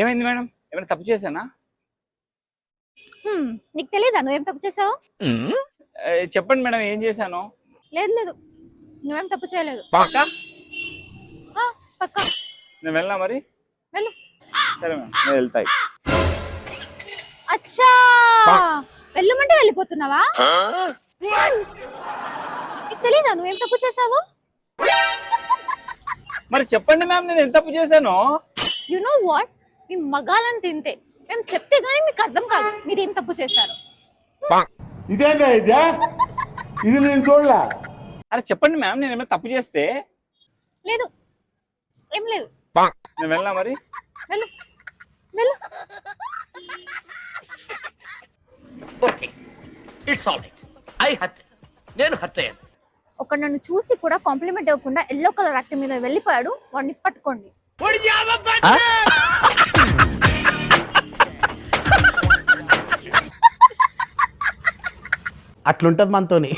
ఏమైంది మేడం? ఏమైనా తప్పు చేశానా? నీకు తెలియదా నువ్వేం తప్పు చేసావు? చెప్పండి మేడం ఏం చేశాను? లేదు లేదు, నువ్వేం తప్పు చేయలేదు. పక్కా? పక్కా. నేను వెళ్ళా మరి? వెళ్ళు. సరే మేడం నేను వెళ్తాయి. అచ్చా, వెళ్ళమంటే వెళ్ళిపోతున్నావా? నీకు తెలీదా నువ్వేం తప్పు చేసావు? మరి చెప్పండి మ్యామ్ నేను ఎంత తప్పు చేశాను? యు నో వాట్, మీ మగాలని తింటే మేము చెప్తే గానీ మీకు అర్థం కాదు మీరేం తప్పు చేశారు. ఇదేందా ఇది నేను చూడలే. అరే చెప్పండి మ్యామ్ నేను ఏమైనా తప్పు చేస్తే? లేదు, ఏం లేదు. నేను వెళ్ళా మరి? వెళ్ళు వెళ్ళు. Okay it's all right. నేను హర్ట్ అయ్యాను. ఒక నన్ను చూసి కూడా కాంప్లిమెంట్ ఇవ్వకుండా ఎల్లో కలర్ యాక్ట్ మీద వెళ్ళిపోయాడు, వాడిని పట్టుకోండి. అట్లుంటది మనతోని.